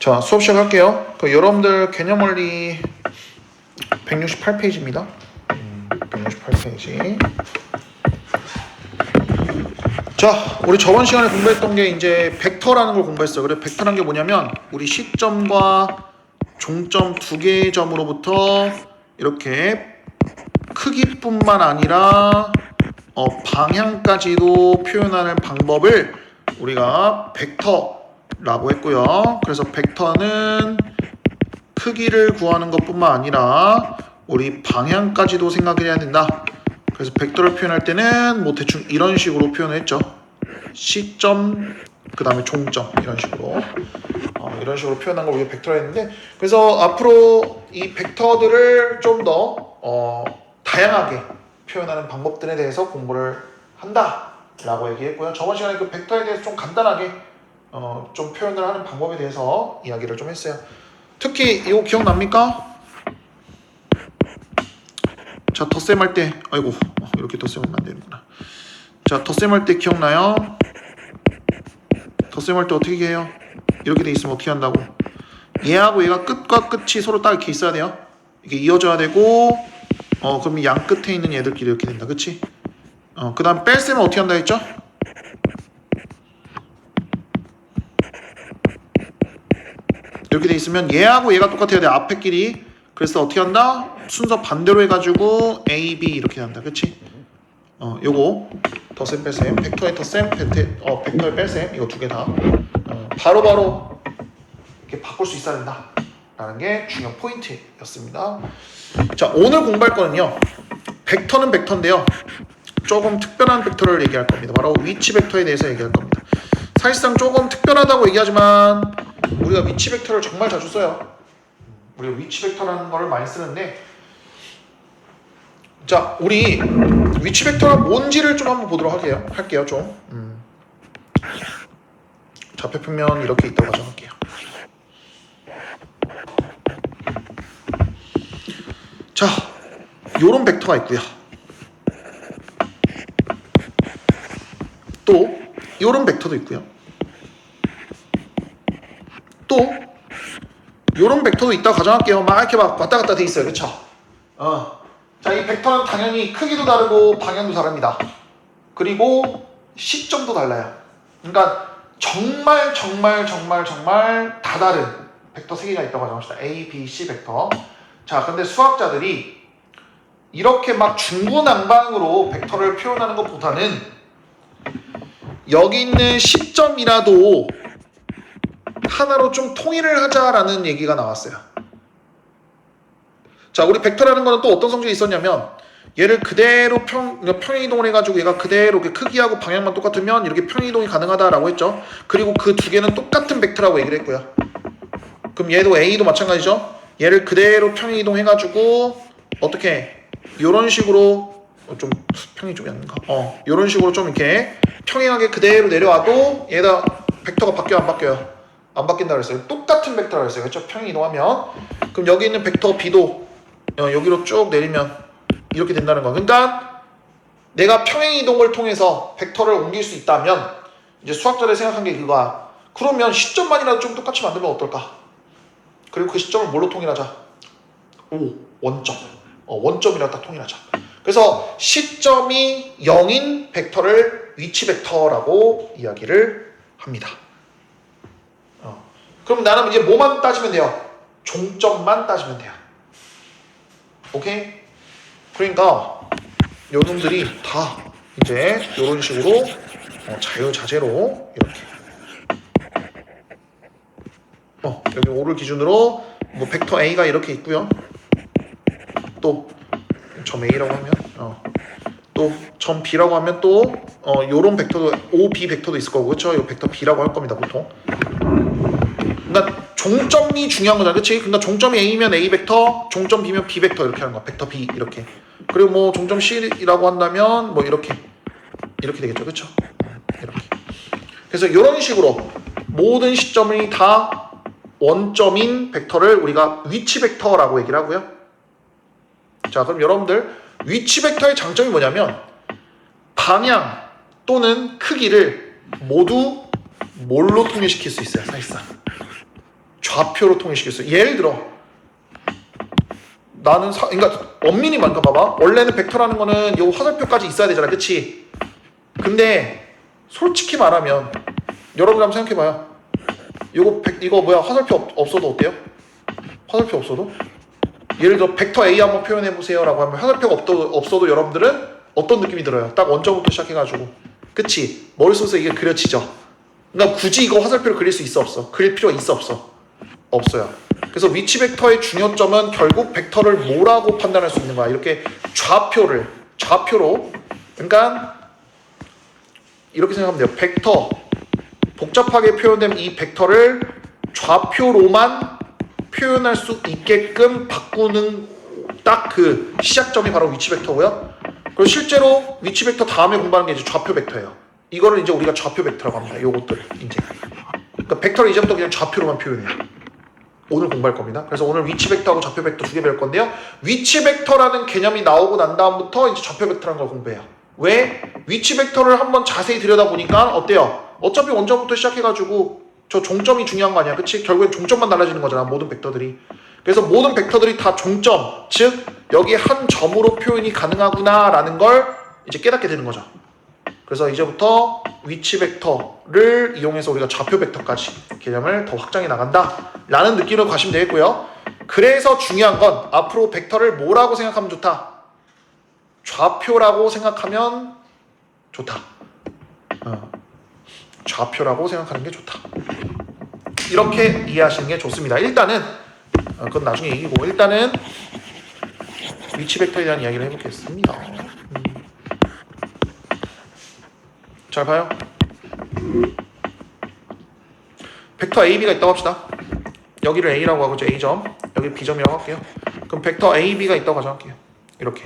자, 수업 시작할게요. 여러분들 개념원리 168페이지입니다. 168페이지. 자, 우리 저번 시간에 공부했던 게 이제 벡터라는 걸 공부했어요. 그래, 벡터라는 게 뭐냐면 우리 시점과 종점 두 개의 점으로부터 이렇게 크기뿐만 아니라 방향까지도 표현하는 방법을 우리가 벡터라고 했고요. 그래서 벡터는 크기를 구하는 것뿐만 아니라 우리 방향까지도 생각을 해야 된다. 그래서 벡터를 표현할 때는 뭐 대충 이런 식으로 표현을 했죠. 시점, 그 다음에 종점, 이런 식으로 이런 식으로 표현한 걸 우리가 벡터라 했는데, 그래서 앞으로 이 벡터들을 좀 더 다양하게 표현하는 방법들에 대해서 공부를 한다라고 얘기했고요. 저번 시간에 그 벡터에 대해서 좀 간단하게 좀 표현을 하는 방법에 대해서 이야기를 좀 했어요. 특히 이거 기억납니까? 자, 덧셈 할 때, 아이고, 이렇게 덧셈하면 안 되는구나. 자, 덧셈 할 때 기억나요? 덧셈 할 때 어떻게 해요? 이렇게 돼 있으면 어떻게 한다고? 얘하고 얘가 끝과 끝이 서로 딱 이렇게 있어야 돼요. 이게 이어져야 되고, 그럼 양 끝에 있는 얘들끼리 이렇게 된다, 그치? 그 다음 뺄셈은 어떻게 한다 했죠? 이렇게 돼 있으면 얘하고 얘가 똑같아야 돼, 앞에끼리. 그래서 어떻게 한다? 순서 반대로 해가지고 A, B 이렇게 한다, 그치? 요거 덧셈 뺄셈, 벡터의 덧셈, 벡터의 뺄셈, 이거 두 개 다 바로바로 이렇게 바꿀 수 있어야 된다 라는 게 중요한 포인트였습니다. 자, 오늘 공부할 거는요, 벡터는 벡터인데요, 조금 특별한 벡터를 얘기할 겁니다. 바로 위치 벡터에 대해서 얘기할 겁니다. 사실상 조금 특별하다고 얘기하지만 우리가 위치 벡터를 정말 자주 써요. 우리가 위치 벡터라는 걸 많이 쓰는데, 자, 우리 위치 벡터가 뭔지를 좀 한번 보도록 할게요. 좀 좌표평면 이렇게 있다고 가정할게요. 자, 요런 벡터가 있고요. 또 요런 벡터도 있고요. 또 요런 벡터도 있다고 가정할게요. 막 이렇게 막 왔다 갔다 돼 있어요. 그쵸? 자, 이 벡터는 당연히 크기도 다르고 방향도 다릅니다. 그리고 시점도 달라요. 그러니까 정말 다 다른 벡터 3개가 있다고 가정합시다. A, B, C 벡터. 자, 근데 수학자들이 이렇게 막 중구난방으로 벡터를 표현하는 것보다는 여기 있는 시점이라도 하나로 좀 통일을 하자라는 얘기가 나왔어요. 자, 우리 벡터라는 거는 또 어떤 성질이 있었냐면, 얘를 그대로 평행이동을 해가지고 얘가 그대로 크기하고 방향만 똑같으면 이렇게 평행이동이 가능하다라고 했죠. 그리고 그 두 개는 똑같은 벡터라고 얘기를 했고요. 그럼 얘도 A도 마찬가지죠. 얘를 그대로 평행이동 해가지고 어떻게 이런 식으로 좀 평행이 좀 약한가? 이런 식으로 좀 이렇게 평행하게 그대로 내려와도 얘가 벡터가 바뀌어요, 안 바뀌어요? 안 바뀐다 그랬어요. 똑같은 벡터라고 했어요. 그렇죠? 평행이동하면. 그럼 여기 있는 벡터 B도 여기로 쭉 내리면 이렇게 된다는 거. 그러니까 내가 평행이동을 통해서 벡터를 옮길 수 있다면, 이제 수학자들이 생각한 게 그거야. 그러면 시점만이라도 좀 똑같이 만들면 어떨까? 그리고 그 시점을 뭘로 통일하자? 원점. 원점이랑 딱 통일하자. 그래서 시점이 0인 벡터를 위치 벡터라고 이야기를 합니다. 그럼 나는 이제 뭐만 따지면 돼요? 종점만 따지면 돼요. 오케이? 그러니까 요놈들이 다 이제 이런 식으로 자유자재로 이렇게 여기 5를 기준으로 뭐 벡터 A가 이렇게 있고요. 또 점 A라고 하면 또 점 B라고 하면 또 요런 벡터도 OB 벡터도 있을 거고, 그렇죠? 요 벡터 B라고 할 겁니다, 보통. 그러니까 종점이 중요한 거잖아, 그렇지? 그러니까 종점이 A면 A 벡터, 종점 B면 B 벡터 이렇게 하는 거야. 벡터 B 이렇게. 그리고 뭐 종점 C라고 한다면 뭐 이렇게 되겠죠, 그렇죠? 이렇게. 그래서 이런 식으로 모든 시점이 다 원점인 벡터를 우리가 위치 벡터라고 얘기를 하고요. 자, 그럼 여러분들 위치 벡터의 장점이 뭐냐면 방향 또는 크기를 모두 뭘로 통일시킬 수 있어요, 사실상. 좌표로 통일시켰어요. 예를 들어 나는 그러니까 엄밀히 말까 봐봐. 원래는 벡터라는 거는 요 화살표까지 있어야 되잖아, 그치? 근데 솔직히 말하면 여러분 한번 생각해봐요. 이거 뭐야, 화살표 없어도 어때요? 화살표 없어도? 예를 들어 벡터 A 한번 표현해보세요 라고 하면 화살표가 없어도 여러분들은 어떤 느낌이 들어요? 딱 원점부터 시작해가지고, 그치? 머릿속에서 이게 그려지죠? 그러니까 굳이 이거 화살표를 그릴 수 있어 없어? 그릴 필요가 있어 없어? 없어요. 그래서 위치 벡터의 중요점은 결국 벡터를 뭐라고 판단할 수 있는 거야. 이렇게 좌표로, 그러니까 이렇게 생각하면 돼요. 벡터, 복잡하게 표현된 이 벡터를 좌표로만 표현할 수 있게끔 바꾸는 딱 그 시작점이 바로 위치 벡터고요. 그리고 실제로 위치 벡터 다음에 공부하는 게 이제 좌표 벡터예요. 이거를 이제 우리가 좌표 벡터라고 합니다. 요것들을 이제. 그러니까 벡터를 이제부터 그냥 좌표로만 표현해요. 오늘 공부할 겁니다. 그래서 오늘 위치 벡터하고 좌표 벡터 두 개 배울 건데요. 위치 벡터라는 개념이 나오고 난 다음부터 이제 좌표 벡터라는 걸 공부해요. 왜? 위치 벡터를 한번 자세히 들여다보니까 어때요? 어차피 원점부터 시작해가지고 저 종점이 중요한 거 아니야, 그치? 결국엔 종점만 달라지는 거잖아, 모든 벡터들이. 그래서 모든 벡터들이 다 종점, 즉 여기 한 점으로 표현이 가능하구나 라는 걸 이제 깨닫게 되는 거죠. 그래서 이제부터 위치 벡터를 이용해서 우리가 좌표 벡터까지 개념을 더 확장해 나간다 라는 느낌으로 가시면 되겠고요. 그래서 중요한 건 앞으로 벡터를 뭐라고 생각하면 좋다? 좌표라고 생각하면 좋다. 좌표라고 생각하는 게 좋다. 이렇게 이해하시는 게 좋습니다. 일단은 그건 나중에 얘기고, 일단은 위치 벡터에 대한 이야기를 해보겠습니다. 잘 봐요. 벡터 AB가 있다고 합시다. 여기를 A라고 하고 A점, 여기 B점이라고 할게요. 그럼 벡터 AB가 있다고 가정할게요. 이렇게.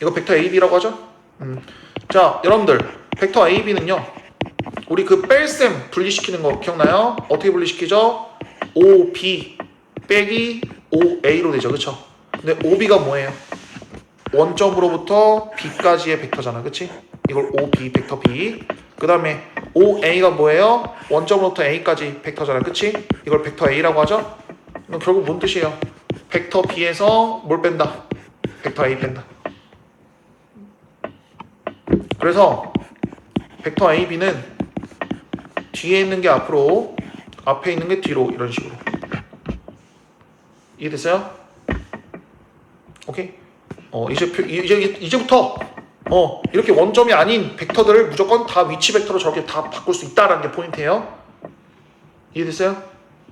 이거 벡터 AB라고 하죠? 자, 여러분들 벡터 AB는요, 우리 그 뺄셈 분리시키는 거 기억나요? 어떻게 분리시키죠? OB 빼기 OA로 되죠, 그쵸? 근데 OB가 뭐예요? 원점으로부터 B까지의 벡터잖아, 그치? 이걸 OB, 벡터 B. 그 다음에 OA가 뭐예요? 원점으로부터 A까지 벡터잖아, 그치? 이걸 벡터 A라고 하죠? 그럼 결국 뭔 뜻이에요? 벡터 B에서 뭘 뺀다? 벡터 A 뺀다. 그래서 벡터 AB는 뒤에 있는 게 앞으로, 앞에 있는 게 뒤로, 이런 식으로. 이해됐어요? 오케이? 이제부터 이렇게 원점이 아닌 벡터들을 무조건 다 위치 벡터로 저렇게 다 바꿀 수 있다라는 게 포인트예요. 이해됐어요?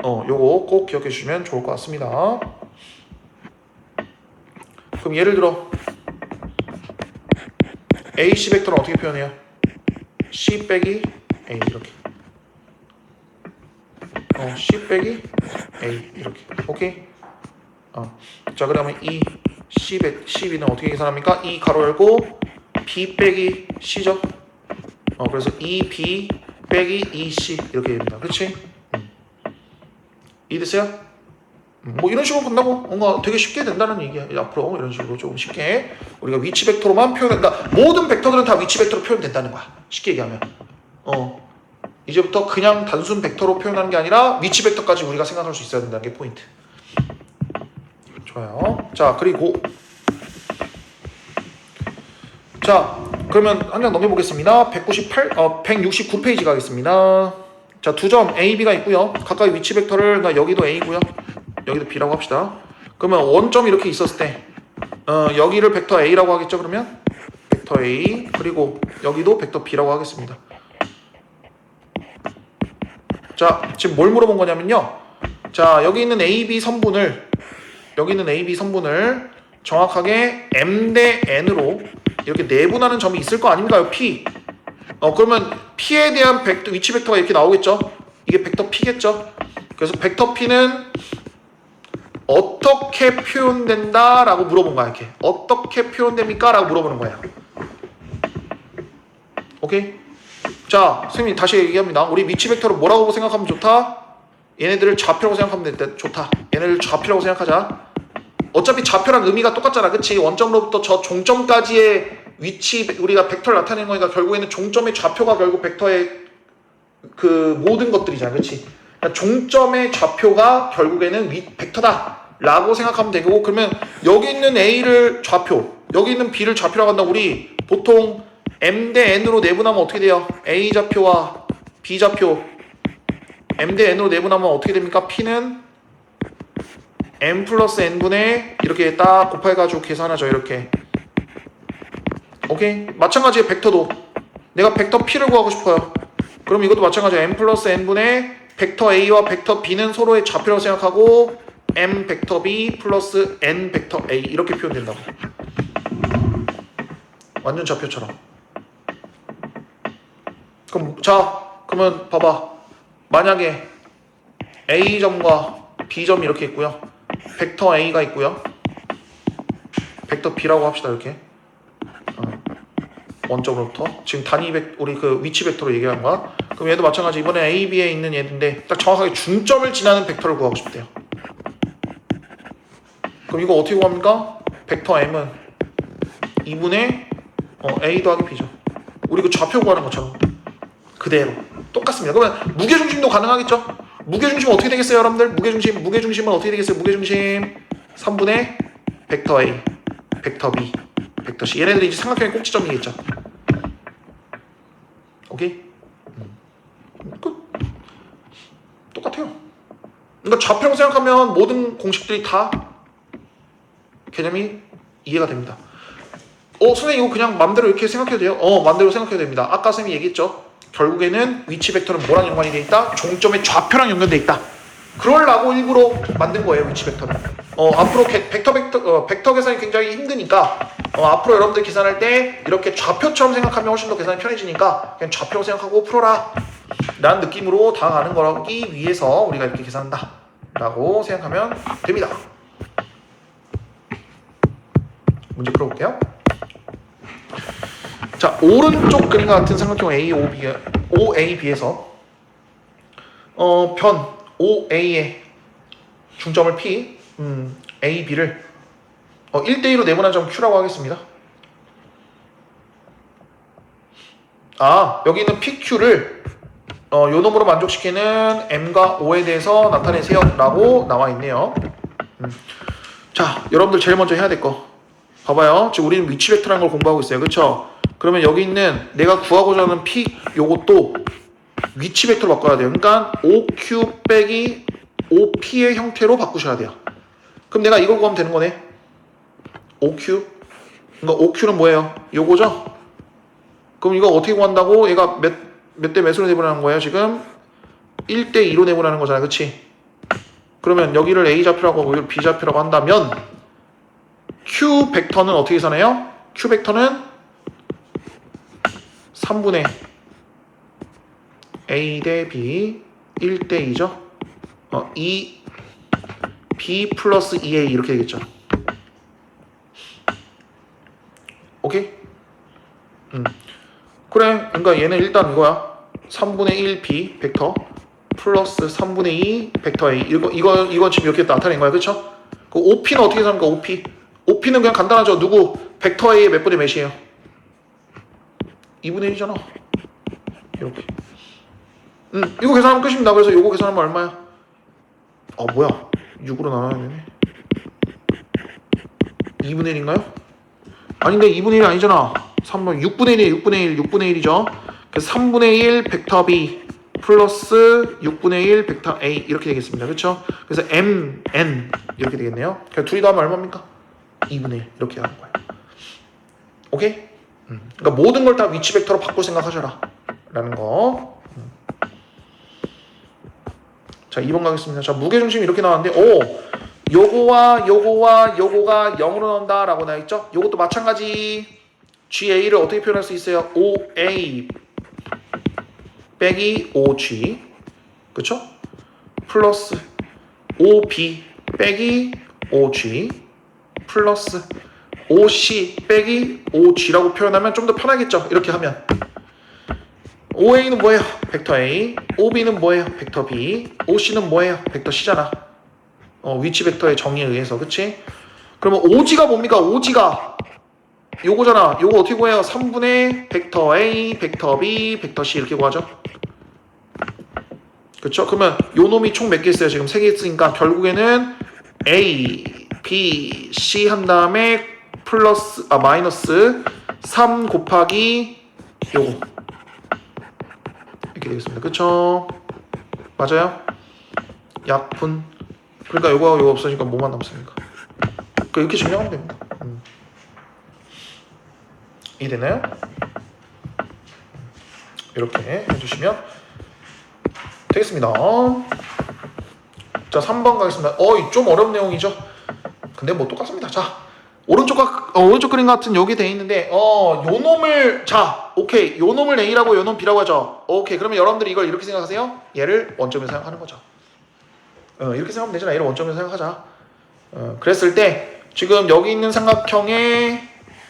요거 꼭 기억해 주시면 좋을 것 같습니다. 그럼 예를 들어 AC 벡터는 어떻게 표현해요? C 빼기 A 이렇게. C 빼기 A 이렇게. 오케이? 자, 그러면 이 CB는 어떻게 계산합니까? 이 가로 열고 B 빼기 C죠? 그래서 EB 빼기 EC 이렇게 됩니다. 그치? 이해됐어요? 뭐 이런 식으로 끝나고 뭔가 되게 쉽게 된다는 얘기야. 앞으로 이런 식으로 조금 쉽게 우리가 위치 벡터로만 표현한다. 모든 벡터들은 다 위치 벡터로 표현된다는 거야. 쉽게 얘기하면. 이제부터 그냥 단순 벡터로 표현하는 게 아니라 위치 벡터까지 우리가 생각할 수 있어야 된다는 게 포인트. 좋아요. 자, 그리고 자, 그러면 한 장 넘겨보겠습니다. 169페이지 가겠습니다. 자, 두 점 A, B가 있고요. 각각 위치 벡터를, 그러니까 여기도 A고요. 여기도 B라고 합시다. 그러면 원점이 이렇게 있었을 때 여기를 벡터 A라고 하겠죠, 그러면? 벡터 A, 그리고 여기도 벡터 B라고 하겠습니다. 자, 지금 뭘 물어본 거냐면요. 자, 여기 있는 AB 선분을 정확하게 M 대 N으로 이렇게 내분하는 점이 있을 거 아닙니까? P. 그러면 P에 대한 위치 벡터가 이렇게 나오겠죠? 이게 벡터 P겠죠? 그래서 벡터 P는 어떻게 표현된다? 라고 물어본 거야, 이렇게. 어떻게 표현됩니까? 라고 물어보는 거야. 오케이? 자, 선생님 다시 얘기합니다. 우리 위치 벡터를 뭐라고 생각하면 좋다? 얘네들을 좌표라고 생각하면 좋다. 얘네를 좌표라고 생각하자. 어차피 좌표랑 의미가 똑같잖아, 그치? 원점으로부터 저 종점까지의 위치, 우리가 벡터를 나타내는 거니까 결국에는 종점의 좌표가 결국 벡터의 그 모든 것들이잖아, 그치? 그러니까 종점의 좌표가 결국에는 벡터다 라고 생각하면 되고, 그러면 여기 있는 A를 좌표, 여기 있는 B를 좌표라고 한다고 우리 보통 M 대 N으로 내분하면 어떻게 돼요? A 좌표와 B 좌표 M 대 N으로 내분하면 어떻게 됩니까? P는 M 플러스 N분의 이렇게 딱 곱해가지고 계산하죠. 이렇게. 오케이? 마찬가지의 벡터도 내가 벡터 P를 구하고 싶어요. 그럼 이것도 마찬가지야. M 플러스 N분의 벡터 A와 벡터 B는 서로의 좌표라고 생각하고 M 벡터 B 플러스 N 벡터 A 이렇게 표현된다고. 완전 좌표처럼. 그럼 그러면 봐봐. 만약에 A점과 B점이 이렇게 있고요. 벡터 A가 있고요. 벡터 B라고 합시다. 이렇게. 원점으로부터 지금 단위 우리 그 위치 벡터로 얘기한 거야. 그럼 얘도 마찬가지. 이번에 A, B에 있는 얘인데 딱 정확하게 중점을 지나는 벡터를 구하고 싶대요. 그럼 이거 어떻게 구합니까? 벡터 M은 2분의 A 더하기 B죠. 우리 그 좌표 구하는 것처럼 그대로 똑같습니다. 그러면 무게중심도 가능하겠죠? 무게중심은 어떻게 되겠어요, 여러분들? 무게중심은 어떻게 되겠어요? 무게중심 3분의 벡터 A, 벡터 B, 벡터 C. 얘네들이 이제 삼각형의 꼭지점이겠죠. 오케이? 끝. 똑같아요. 그러니까 좌표라고 생각하면 모든 공식들이 다 개념이 이해가 됩니다. 선생님 이거 그냥 맘대로 이렇게 생각해도 돼요? 맘대로 생각해도 됩니다. 아까 선생님이 얘기했죠. 결국에는 위치 벡터는 뭐랑 연관이 돼 있다? 종점의 좌표랑 연관돼 있다. 그러려고 일부러 만든 거예요, 위치 벡터는. 앞으로 벡터 계산이 굉장히 힘드니까 앞으로 여러분들 계산할 때 이렇게 좌표처럼 생각하면 훨씬 더 계산이 편해지니까 그냥 좌표로 생각하고 풀어라 라는 느낌으로 다가가는 거라기 위해서 우리가 이렇게 계산한다 라고 생각하면 됩니다. 문제 풀어볼게요. 자, 오른쪽 그림과 같은 삼각형 OAB에서 변 OA의 중점을 P, AB를 1대2로 내분한 점 Q라고 하겠습니다. 여기 있는 PQ를 요 놈으로 만족시키는 M과 O에 대해서 나타내세요 라고 나와 있네요. 자, 여러분들 제일 먼저 해야 될 거 봐봐요. 지금 우리는 위치 벡터라는 걸 공부하고 있어요. 그쵸? 그러면 여기 있는 내가 구하고자 하는 P 요것도 위치 벡터로 바꿔야 돼요. 그러니까 OQ 빼기 OP의 형태로 바꾸셔야 돼요. 그럼 내가 이걸 구하면 되는 거네. OQ. 그러니까 OQ는 뭐예요? 요거죠? 그럼 이거 어떻게 구한다고? 얘가 몇 대 몇으로 내분하는 거예요? 지금 1대2로 내분하는 거잖아요. 그치? 그러면 여기를 A 좌표라고 하고 여기를 B 좌표라고 한다면 Q 벡터는 어떻게 계산해요? Q 벡터는 3분의 A 대 B 1대2죠. 2B 플러스 2A 이렇게 되겠죠. 오케이? 그래. 그러니까 얘는 일단 이거야. 3분의 1B 벡터 플러스 3분의 2 벡터 A. 이거 지금 이렇게 나타낸 거야. 그쵸? 그 OP는 어떻게 계산합니까? OP는 그냥 간단하죠. 누구? 벡터 A의 몇 분의 몇이에요? 2분의 1이잖아. 이렇게. 이거 계산하면 끝입니다. 그래서 이거 계산하면 얼마야? 뭐야? 6으로 나눠야 되네. 2분의 1인가요? 아닌데 2분의 1이 아니잖아. 3분 6분의 1이에요. 6분의 1이죠. 그래서 3분의 1 벡터 B 플러스 6분의 1 벡터 A 이렇게 되겠습니다. 그렇죠? 그래서 M, N 이렇게 되겠네요. 그래서 둘이 더하면 얼마입니까? 2분의 1 이렇게 하는 거예요. 오케이? 그러니까 모든 걸 다 위치 벡터로 바꿀 생각하셔라 라는 거. 자, 2번 가겠습니다. 자, 무게중심이 이렇게 나왔는데 요거가 0으로 나온다 라고 나와있죠? 요것도 마찬가지. GA를 어떻게 표현할 수 있어요? OA 빼기 OG 그쵸? 플러스 OB 빼기 OG 플러스 OC 빼기 OG라고 표현하면 좀 더 편하겠죠? 이렇게 하면 OA는 뭐예요? 벡터 A. OB는 뭐예요? 벡터 B. OC는 뭐예요? 벡터 C잖아. 위치 벡터의 정의에 의해서. 그치? 그러면 OG가 뭡니까? OG가 요거잖아. 요거 어떻게 구해요? 3분의 벡터 A, 벡터 B, 벡터 C 이렇게 구하죠. 그쵸? 그러면 요 놈이 총 몇 개 있어요? 지금 3개 있으니까 결국에는 A, B, C 한 다음에 마이너스 3 곱하기 요거 이렇게 되겠습니다. 그쵸? 맞아요? 약분. 그러니까 요거하고 요거 없어지니까 뭐만 남습니까? 그러니까 이렇게 증명하면 됩니다. 이해되나요? 이렇게 해주시면 되겠습니다. 자, 3번 가겠습니다. 좀 어려운 내용이죠? 근데 뭐 똑같습니다. 자, 오른쪽 그림 같은 여기 돼 있는데, 요 놈을, 자, 오케이. 요 놈을 A라고, 요 놈 B라고 하죠. 오케이. 그러면 여러분들이 이걸 이렇게 생각하세요. 얘를 원점으로 생각하는 거죠. 이렇게 생각하면 되잖아. 얘를 원점으로 생각하자. 그랬을 때, 지금 여기 있는 삼각형의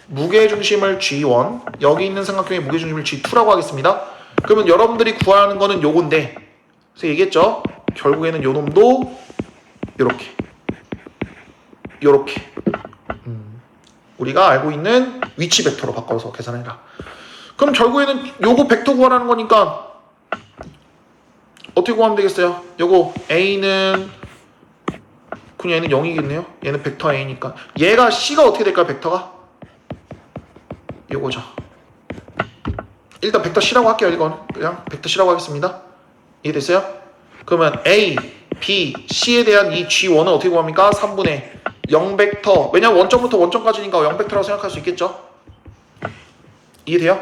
무게중심을 G1, 여기 있는 삼각형의 무게중심을 G2라고 하겠습니다. 그러면 여러분들이 구하는 거는 요건데, 그래서 얘기했죠? 결국에는 요 놈도 요렇게 우리가 알고 있는 위치 벡터로 바꿔서 계산해라. 그럼 결국에는 요거 벡터 구하라는 거니까 어떻게 구하면 되겠어요? 요거 A는 그냥 얘는 0이겠네요. 얘는 벡터 A니까 얘가 C가 어떻게 될까요? 벡터가 요거죠. 일단 벡터 C라고 할게요. 이건 그냥 벡터 C라고 하겠습니다. 이해됐어요? 그러면 A, B, C에 대한 이 G1은 어떻게 구합니까? 3분의 0벡터. 왜냐면 원점부터 원점까지니까 0벡터라고 생각할 수 있겠죠? 이해돼요?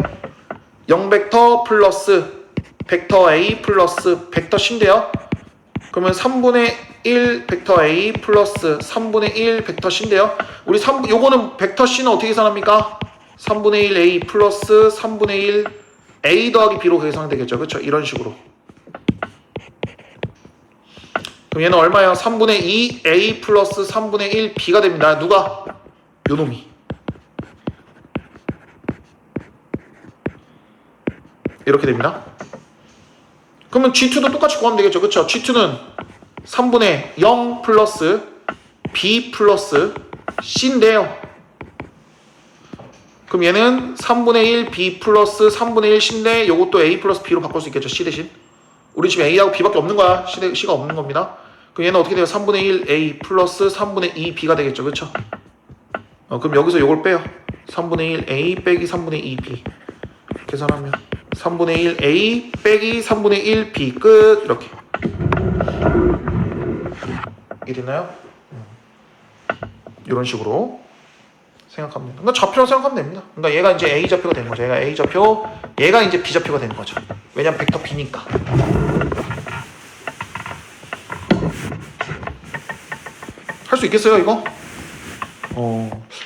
0벡터 플러스 벡터 A 플러스 벡터 C인데요. 그러면 3분의 1 벡터 A 플러스 3분의 1 벡터 C인데요. 요거는 벡터 C는 어떻게 계산합니까? 3분의 1 A 플러스 3분의 1 A 더하기 B로 계산되겠죠. 그렇죠? 이런 식으로. 그럼 얘는 얼마예요? 3분의 2 A 플러스 3분의 1 B가 됩니다. 누가? 요놈이. 이렇게 됩니다. 그러면 G2도 똑같이 구하면 되겠죠. 그렇죠? G2는 3분의 0 플러스 B 플러스 C인데요. 그럼 얘는 3분의 1 B 플러스 3분의 1 C인데 요것도 A 플러스 B로 바꿀 수 있겠죠. C 대신. 우리 지금 A하고 B밖에 없는 거야. C가 없는 겁니다. 그럼 얘는 어떻게 돼요? 3분의 1 A 플러스 3분의 2 B가 되겠죠. 그렇죠? 그럼 여기서 요걸 빼요. 3분의 1 A 빼기 3분의 2 B 계산하면 3분의 1 A 빼기 3분의 1 B 끝. 이렇게 이해되나요? 이런 식으로 생각하면 됩니다. 그러니까 좌표라고 생각하면 됩니다. 그러니까 얘가 이제 A 좌표가 되는 거죠. 얘가 A 좌표, 얘가 이제 B 좌표가 되는 거죠. 왜냐면 벡터 B니까. 할 수 있겠어요 이거?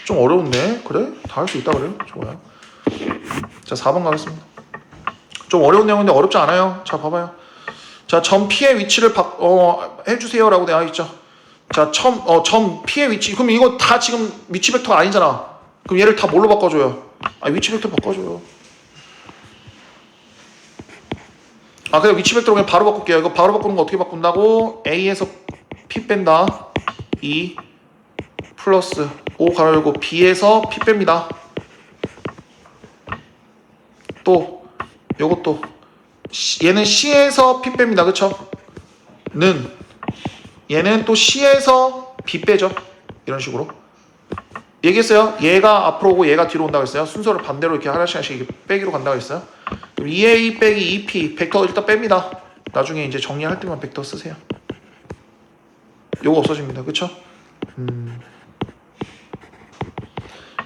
좀 어려운데? 그래? 다 할 수 있다 그래요? 좋아요. 자, 4번 가겠습니다. 좀 어려운 내용인데 어렵지 않아요. 자, 봐봐요. 자, 점 P의 위치를 해주세요 라고 되어 있죠. 자, 점 P의 위치. 그럼 이거 다 지금 위치 벡터가 아니잖아. 그럼 얘를 다 뭘로 바꿔줘요? 위치 벡터 바꿔줘요. 그냥 위치 벡터로 그냥 바로 바꿀게요. 이거 바로 바꾸는 거 어떻게 바꾼다고? A에서 P 뺀다. 2 플러스 5 가로 열고 B에서 P 뺍니다. 또 요것도 얘는 C에서 P 뺍니다. 그쵸? 얘는 또 C에서 B 빼죠. 이런 식으로 얘기했어요. 얘가 앞으로 오고 얘가 뒤로 온다고 했어요. 순서를 반대로 이렇게 하나씩 빼기로 간다고 했어요. 그럼 2A 빼기 2P 벡터 일단 뺍니다. 나중에 이제 정리할 때만 벡터 쓰세요. 요거 없어집니다. 그쵸?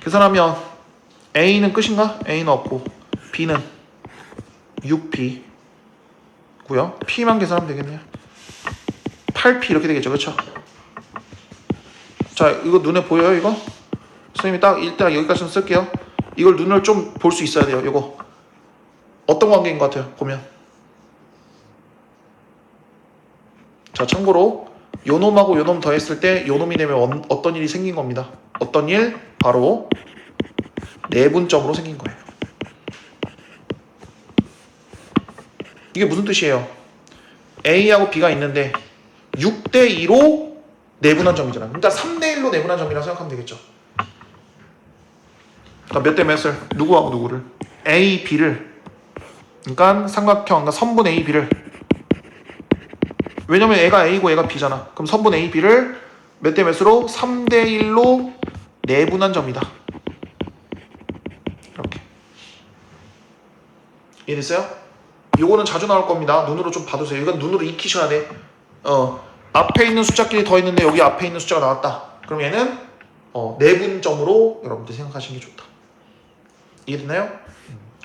계산하면 A는 끝인가? A는 없고 B는 6B 고요. P만 계산하면 되겠네요. 8P 이렇게 되겠죠. 그쵸? 자, 이거 눈에 보여요 이거? 선생님이 딱 일단 여기까지는 쓸게요. 이걸 눈을 좀 볼 수 있어야 돼요. 이거 어떤 관계인 것 같아요? 보면. 자, 참고로 요놈하고 요놈 더했을 때 요놈이 되면 어떤 일이 생긴 겁니다. 어떤 일? 바로 내분점으로 생긴 거예요. 이게 무슨 뜻이에요? A하고 B가 있는데 6대2로 내분한 점이잖아요. 그러니까 3대1로 내분한 점이라고 생각하면 되겠죠. 그러니까 몇 대 몇을? 누구하고 누구를? A, B를. 그러니까 삼각형, 그러니까 선분 A, B를 왜냐면 얘가 A고 얘가 B잖아. 그럼 선분 A, B를 몇 대 몇으로? 3대 1로 내분한 점이다. 이렇게. 이해됐어요? 요거는 자주 나올 겁니다. 눈으로 좀 봐두세요. 이건 눈으로 익히셔야 돼. 앞에 있는 숫자끼리 더 있는데 여기 앞에 있는 숫자가 나왔다. 그럼 얘는 내분점으로 여러분들 생각하시는 게 좋다. 이해됐나요?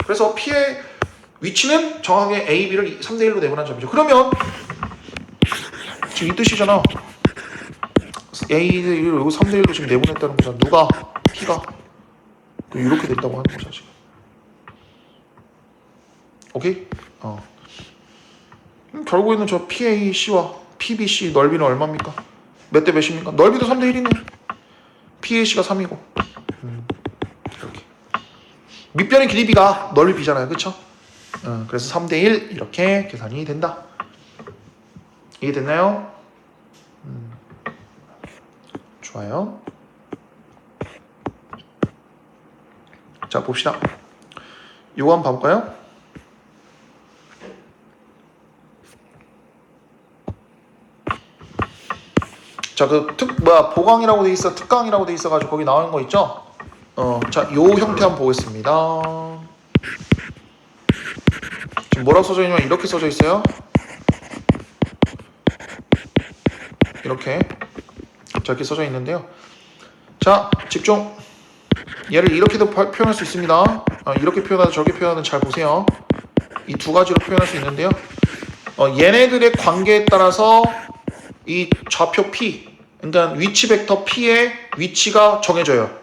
그래서 P의 위치는 정확하게 A, B를 3대 1로 내분한 점이죠. 그러면 지금 이 뜻이잖아. A를 여기 3대 1로 지금 내분했다는 거잖아. 누가? P가. 이렇게 된다고 하는 거잖아 지금. 오케이? 결국에는 저 PAC와 PBC 넓이는 얼마입니까? 몇 대 몇입니까? 넓이도 3대 1이네. PAC가 3이고. 이렇게. 밑변의 길이 B가 넓이 B잖아요. 그쵸? 그래서 3대 1 이렇게 계산이 된다. 이해됐나요? 좋아요. 자, 봅시다. 요거 한번 봐볼까요? 자, 보강이라고 돼 있어, 특강이라고 돼 있어가지고 거기 나오는 거 있죠? 자, 요 형태 한번 보겠습니다. 지금 뭐라고 써져 있냐면 이렇게 써져 있어요. 이렇게. 자, 이렇게 써져 있는데요. 자, 집중. 얘를 이렇게도 표현할 수 있습니다. 이렇게 표현하든 저렇게 표현하든 잘 보세요. 이 두 가지로 표현할 수 있는데요. 얘네들의 관계에 따라서 이 좌표 P, 그러니까 위치 벡터 P의 위치가 정해져요.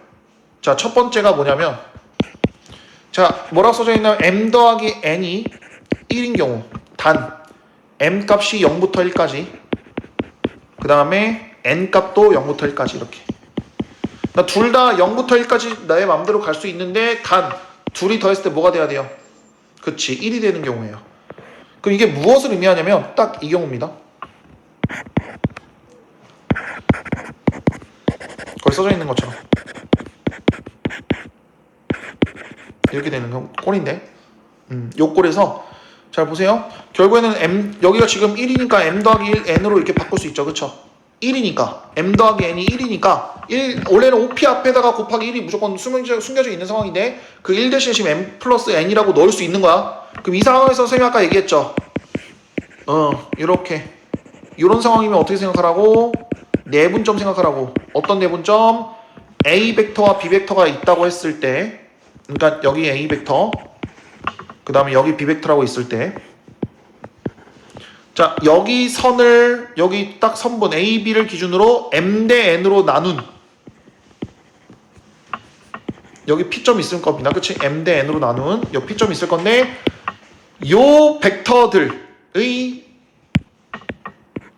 자, 첫 번째가 뭐냐면, 자, 뭐라고 써져 있냐면 M 더하기 N이 1인 경우 단 M 값이 0부터 1까지, 그 다음에 N 값도 0부터 1까지 이렇게. 둘 다 0부터 1까지 나의 마음대로 갈 수 있는데 단 둘이 더했을 때 뭐가 돼야 돼요? 그치, 1이 되는 경우예요. 그럼 이게 무엇을 의미하냐면 딱 이 경우입니다. 거기 써져 있는 것처럼 이렇게 되는 꼴인데, 요 꼴에서 잘 보세요. 결국에는 여기가 지금 1이니까 M 더하기 1 N으로 이렇게 바꿀 수 있죠. 그쵸? 1이니까 M 더하기 N이 1이니까 원래는 OP 앞에다가 곱하기 1이 무조건 숨겨져 있는 상황인데 그 1 대신에 지금 M 플러스 N이라고 넣을 수 있는 거야. 그럼 이 상황에서 선생님이 아까 얘기했죠. 이렇게 이런 상황이면 어떻게 생각하라고? 내분점 생각하라고. 어떤 내분점? A 벡터와 B 벡터가 있다고 했을 때, 그러니까 여기 A 벡터, 그 다음에 여기 B 벡터라고 있을 때, 자, 여기 선을, 여기 딱 선분 A, B를 기준으로 M 대 N으로 나눈, 여기 P점 있을 겁니다. 그치? M 대 N으로 나눈 요 P점 있을 건데, 요 벡터들의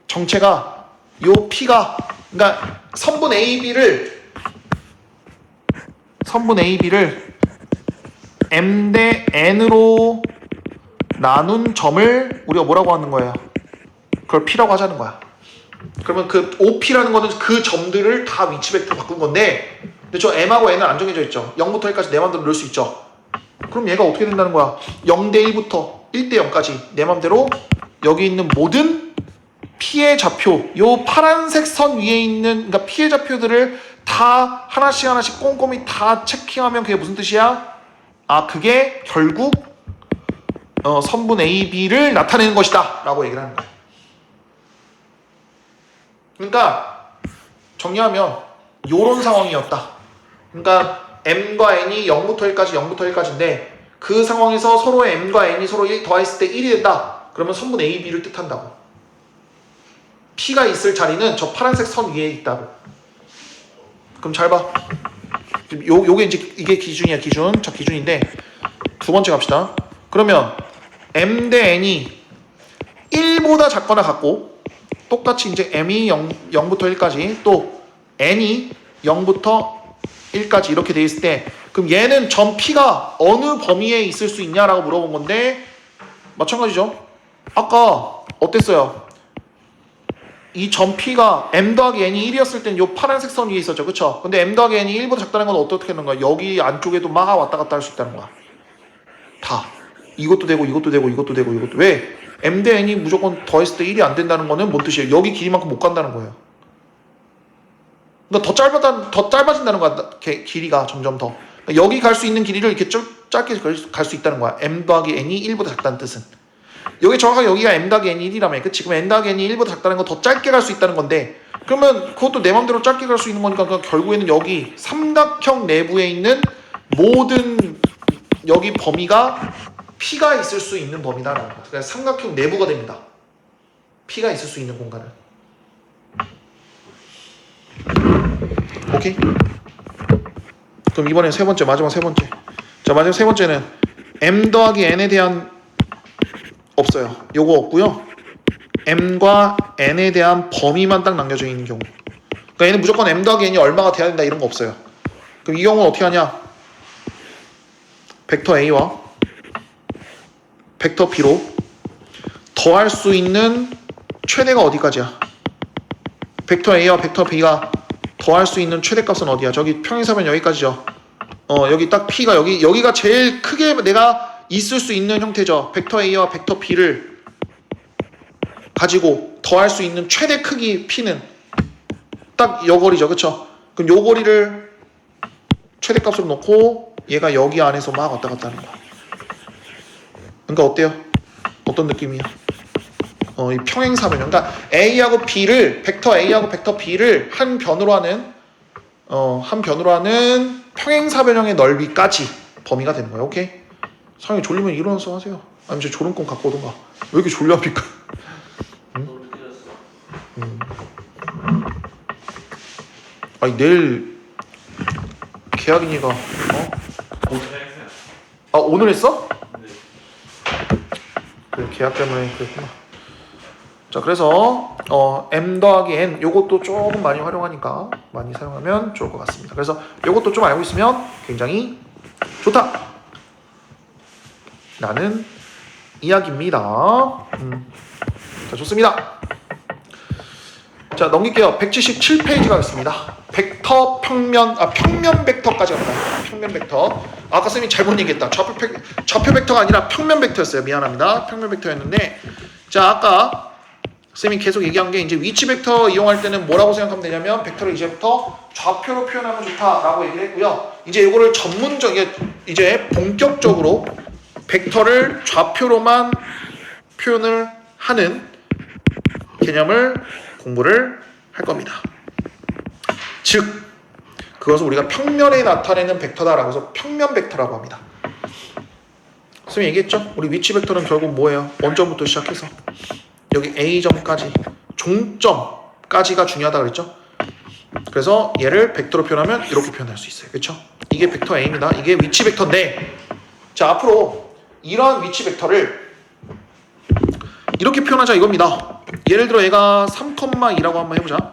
정체가, 요 P가, 그러니까 선분 A, B를 M 대 N으로 나눈 점을 우리가 뭐라고 하는 거예요? 그걸 P라고 하자는 거야. 그러면 그 OP라는 거는 그 점들을 다 위치 벡터 바꾼 건데, 근데 저 M하고 N은 안 정해져 있죠. 0부터 1까지 내 맘대로 넣을 수 있죠. 그럼 얘가 어떻게 된다는 거야? 0대 1부터 1대 0까지 내 맘대로 여기 있는 모든 P의 좌표, 요 파란색 선 위에 있는, 그러니까 P의 좌표들을 다 하나씩 꼼꼼히 다 체킹하면 그게 무슨 뜻이야? 그게 결국 선분 A, B를 나타내는 것이다 라고 얘기를 하는 거야. 그러니까 정리하면 요런 상황이었다. 그러니까 M과 N이 0부터 1까지인데 그 상황에서 서로의 M과 N이 서로 1 더했을 때 1이 된다. 그러면 선분 A, B를 뜻한다고. P가 있을 자리는 저 파란색 선 위에 있다고. 그럼 잘 봐. 요게 이제 이게 기준이야, 기준. 자, 기준인데 두 번째 갑시다. 그러면 M 대 N이 1보다 작거나 같고, 똑같이 이제 M이 0부터 1까지, 또 N이 0부터 1까지 이렇게 돼 있을 때, 그럼 얘는 점 P가 어느 범위에 있을 수 있냐라고 물어본 건데, 마찬가지죠. 아까 어땠어요? 이 점 P가 M 더하기 N이 1이었을 땐 요 파란색 선 위에 있었죠. 그쵸? 근데 M 더하기 N이 1보다 작다는 건 어떻게 하는 거야? 여기 안쪽에도 막 왔다 갔다 할 수 있다는 거야. 다. 이것도 되고 이것도 되고 이것도 되고 이것도. 왜? m 대 n이 무조건 더했을 때 1이 안 된다는 거는 뭔 뜻이에요? 여기 길이만큼 못 간다는 거예요. 그러니까 더 짧아진다는 거야. 길이가 점점 더. 여기 갈 수 있는 길이를 이렇게 짧게 갈 수 있다는 거야. m 더하기 n이 1보다 작다는 뜻은. 여기 정확하게 여기가 m 더하기 n이 1이라며. 그치? 그럼 n 더하기 n이 1보다 작다는 건 더 짧게 갈 수 있다는 건데, 그러면 그것도 내 맘대로 짧게 갈 수 있는 거니까 결국에는 여기 삼각형 내부에 있는 모든 여기 범위가 P가 있을 수 있는 범위다라는 거야. 그래서 삼각형 내부가 됩니다. P가 있을 수 있는 공간은. 오케이? 그럼 이번엔 세 번째, 마지막 세 번째. 자, 마지막 세 번째는 m 더하기 n에 대한 없어요. 요거 없고요. m과 n에 대한 범위만 딱 남겨져 있는 경우. 그러니까 얘는 무조건 m 더하기 n이 얼마가 돼야 된다 이런 거 없어요. 그럼 이 경우는 어떻게 하냐? 벡터 a와 벡터 b로 더할 수 있는 최대가 어디까지야? 벡터 a와 벡터 b가 더할 수 있는 최대값은 어디야? 저기 평행사면 여기까지죠. 여기 딱 p가 여기가 제일 크게 내가 있을 수 있는 형태죠. 벡터 a와 벡터 b를 가지고 더할 수 있는 최대 크기 p는 딱 요 거리죠. 그쵸? 그럼 요 거리를 최대값으로 놓고 얘가 여기 안에서 막 왔다 갔다 하는 거야. 그러니까 어때요? 어떤 느낌이야? 이 평행사변형. 그러니까 A하고 B를, 벡터 A하고 벡터 B를 한 변으로 하는 평행사변형의 넓이까지 범위가 되는 거예요. 오케이? 사장님 졸리면 일어나서 하세요. 아니면 제 졸음껌 갖고 오던가. 왜 이렇게 졸려합니까? 아니 내일 계약이니까 오늘 했어? 그래, 계약 때문에 그랬구나. 자, 그래서 m 더하기 n 요것도 조금 많이 활용하니까 많이 사용하면 좋을 것 같습니다. 그래서 요것도 좀 알고 있으면 굉장히 좋다 라는 이야기입니다. 자, 좋습니다. 자, 넘길게요. 177페이지가 있습니다. 벡터 평면 벡터까지 갑니다. 평면 벡터. 아까 선생님이 잘못 얘기했다. 좌표 벡터가 아니라 평면 벡터였어요. 미안합니다. 평면 벡터였는데, 자, 아까 선생님이 계속 얘기한 게 이제 위치 벡터 이용할 때는 뭐라고 생각하면 되냐면 벡터를 이제부터 좌표로 표현하면 좋다라고 얘기를 했고요. 이제 이거를 이제 본격적으로 벡터를 좌표로만 표현을 하는 개념을 공부를 할 겁니다. 즉 그것을 우리가 평면에 나타내는 벡터다라고 해서 평면 벡터라고 합니다. 선생님이 얘기했죠? 우리 위치 벡터는 결국 뭐예요? 원점부터 시작해서 여기 A점까지 종점까지가 중요하다 그랬죠? 그래서 얘를 벡터로 표현하면 이렇게 표현할 수 있어요. 그렇죠? 이게 벡터 A입니다. 이게 위치 벡터인데, 자, 앞으로 이러한 위치 벡터를 이렇게 표현하자 이겁니다. 예를 들어 얘가 3,2라고 한번 해보자.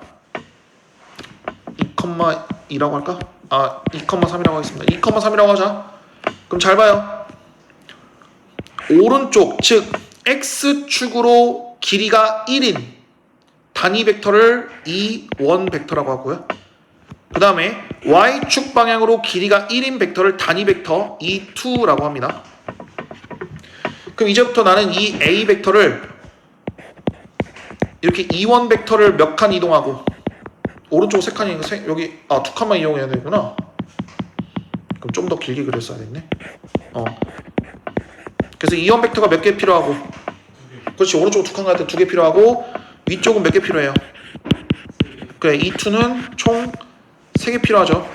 2,2라고 할까? 2,3이라고 하겠습니다. 2,3이라고 하자. 그럼 잘 봐요. 오른쪽 즉 X축으로 길이가 1인 단위 벡터를 원 벡터라고 하고요. 그 다음에 Y축 방향으로 길이가 1인 벡터를 단위 벡터 2라고 합니다. 그럼 이제부터 나는 이 A 벡터를 이렇게 2원 벡터를 몇 칸 이동하고 오른쪽 3칸이 여기 2칸만 이용해야 되구나. 그럼 좀 더 길게 그렸어야 됐네. 그래서 2원 벡터가 몇 개 필요하고, 그렇지, 오른쪽 2칸 갈 때 2개 필요하고 위쪽은 몇 개 필요해요? 그래, 이 2는 총 3개 필요하죠.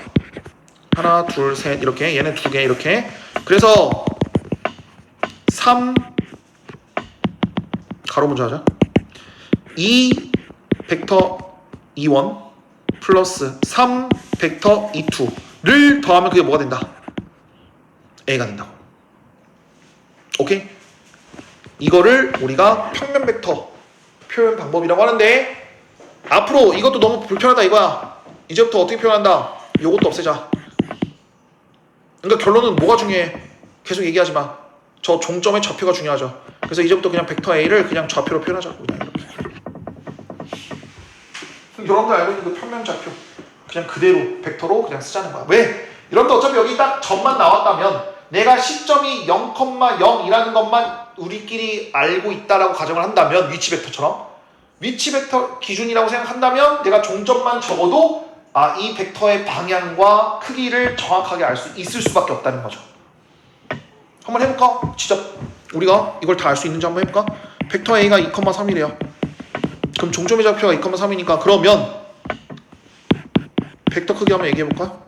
하나, 둘, 셋 이렇게, 얘는 2개 이렇게. 그래서 3 가로 먼저 하자. 2 벡터 2원 플러스 3 벡터 2를 더하면 그게 뭐가 된다? A가 된다고. 오케이? 이거를 우리가 평면 벡터 표현 방법이라고 하는데, 앞으로 이것도 너무 불편하다 이거야. 이제부터 어떻게 표현한다? 요것도 없애자. 그러니까 결론은 뭐가 중요해? 계속 얘기하지만 저 종점의 좌표가 중요하죠. 그래서 이제부터 그냥 벡터 A를 그냥 좌표로 표현하자고. 그냥 이렇게. 여러분들 알고 있는 그 평면 좌표 그냥 그대로 벡터로 그냥 쓰자는 거야. 왜? 여러분들 어차피 여기 딱 점만 나왔다면 내가 시점이 0,0이라는 것만 우리끼리 알고 있다라고 가정을 한다면 위치 벡터처럼 위치 벡터 기준이라고 생각한다면 내가 종점만 적어도 이 벡터의 방향과 크기를 정확하게 알 수 있을 수밖에 없다는 거죠. 한번 해볼까? 진짜 우리가 이걸 다 알 수 있는지 한번 해볼까? 벡터 A가 2,3이래요. 그럼 종점의 좌표가 2,3이니까 그러면 벡터 크기 한번 얘기해볼까?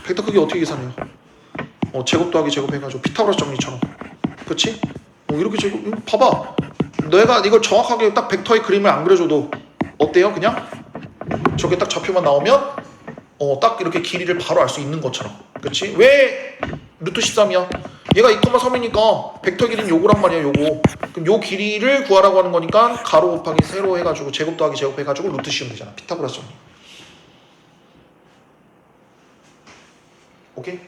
벡터 크기 어떻게 계산해요? 제곱 더하기 제곱 해가지고 피타고라스 정리처럼, 그치? 이렇게 제곱, 봐봐, 내가 이걸 정확하게 딱 벡터의 그림을 안 그려줘도 어때요? 그냥 저게 딱 좌표만 나오면 딱 이렇게 길이를 바로 알 수 있는 것처럼, 그치? 왜 루트 13이야? 얘가 2,3이니까 벡터 길이는 요거란 말이야, 요거. 그럼 요 길이를 구하라고 하는 거니까 가로 곱하기 세로 해가지고 제곱 더하기 제곱 해가지고 루트 씌우면 되잖아. 피타고라스 정리. 오케이?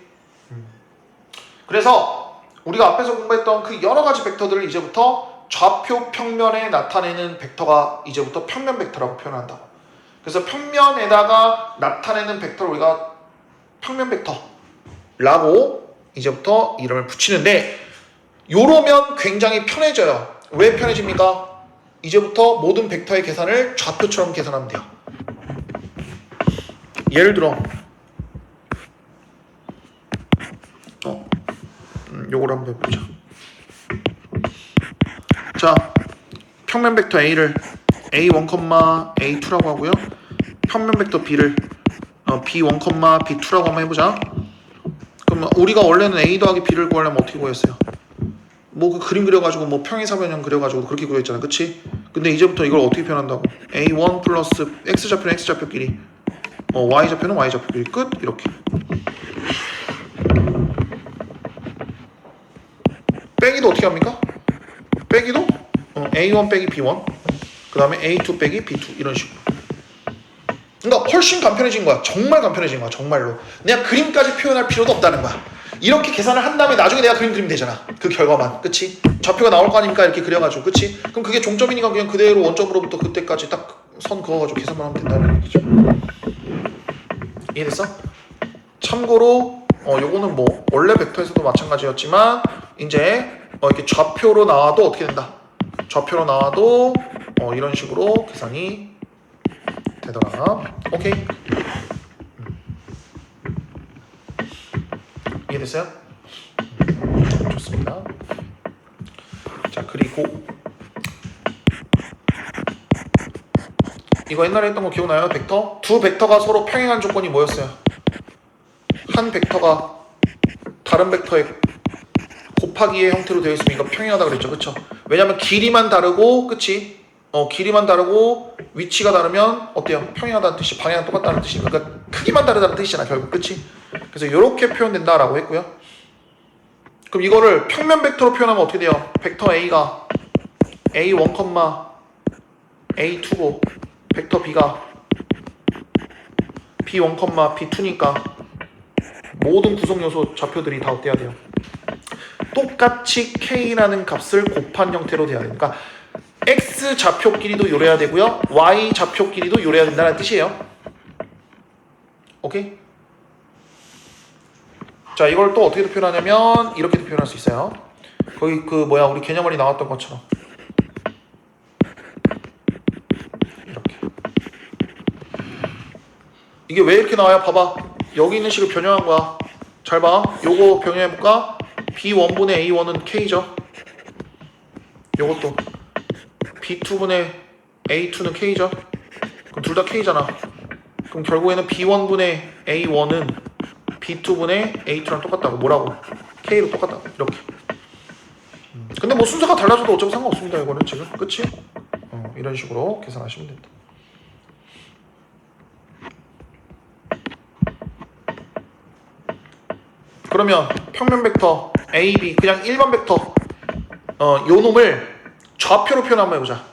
그래서 우리가 앞에서 공부했던 그 여러 가지 벡터들을 이제부터 좌표 평면에 나타내는 벡터가 이제부터 평면 벡터라고 표현한다고. 그래서 평면에다가 나타내는 벡터를 우리가 평면 벡터라고 이제부터 이름을 붙이는데, 요러면 굉장히 편해져요. 왜 편해집니까? 이제부터 모든 벡터의 계산을 좌표처럼 계산하면 돼요. 예를 들어 요걸 한번 해보자. 자, 평면 벡터 A를 A1, A2라고 하고요. 평면 벡터 B를 B1, B2라고 한번 해보자. 그럼 우리가 원래는 A 더하기 B를 구하려면 어떻게 구했어요? 그 그림 그려가지고 평행사변형 그려가지고 그렇게 구했잖아, 그치? 근데 이제부터 이걸 어떻게 표현한다고? A1 플러스 X좌표는 X좌표끼리, Y좌표는 Y좌표끼리, 끝. 이렇게. 빼기도 어떻게 합니까? 빼기도 A1 빼기 B1, 그 다음에 A2 빼기 B2, 이런 식으로. 그러니까 훨씬 간편해진 거야. 정말 간편해진 거야. 정말로. 내가 그림까지 표현할 필요도 없다는 거야. 이렇게 계산을 한 다음에 나중에 내가 그림 그리면 되잖아. 그 결과만. 그치? 좌표가 나올 거 아닙니까? 이렇게 그려가지고. 그치? 그럼 그게 종점이니까 그냥 그대로 원점으로부터 그때까지 딱 선 그어가지고 계산만 하면 된다는 얘기죠. 이해됐어? 참고로 요거는 원래 벡터에서도 마찬가지였지만 이제 이렇게 좌표로 나와도 어떻게 된다? 좌표로 나와도 이런 식으로 계산이 되더라. 오케이. 이해됐어요? 좋습니다. 자, 그리고 이거 옛날에 했던 거 기억나요? 벡터? 두 벡터가 서로 평행한 조건이 뭐였어요? 한 벡터가 다른 벡터의 곱하기의 형태로 되어 있으면 이거 평행하다 그랬죠, 그쵸? 왜냐면 길이만 다르고, 그치? 길이만 다르고 위치가 다르면 어때요? 평행하다는 뜻이, 방향 똑같다는 뜻이니까, 그러니까 크기만 다르다는 뜻이잖아, 결국, 그치? 그래서 이렇게 표현된다라고 했고요. 그럼 이거를 평면 벡터로 표현하면 어떻게 돼요? 벡터 A가 A1, A2고 벡터 B가 B1, B2니까 모든 구성 요소 좌표들이 다 어때야 돼요? 똑같이 K라는 값을 곱한 형태로 돼야 되니까 X 좌표끼리도 요래야 되고요, Y 좌표끼리도 요래야 된다는 뜻이에요. 오케이? 자, 이걸 또 어떻게 표현하냐면 이렇게도 표현할 수 있어요. 거기 우리 개념원이 나왔던 것처럼 이렇게. 이게 왜 이렇게 나와요? 봐봐. 여기 있는 식을 변형한 거야. 잘 봐. 요거 변형해볼까? B1분의 A1은 K죠. 요것도 B2분의 A2는 K죠. 그럼 둘 다 K잖아. 그럼 결국에는 B1분의 A1은 B2분의 A2랑 똑같다고. 뭐라고? K로 똑같다고. 이렇게. 근데 순서가 달라져도 어차피 상관없습니다. 이거는 지금. 그치? 이런 식으로 계산하시면 된다. 그러면 평면 벡터 A, B 그냥 일반 벡터 요 놈을 좌표로 표현 한번 해보자.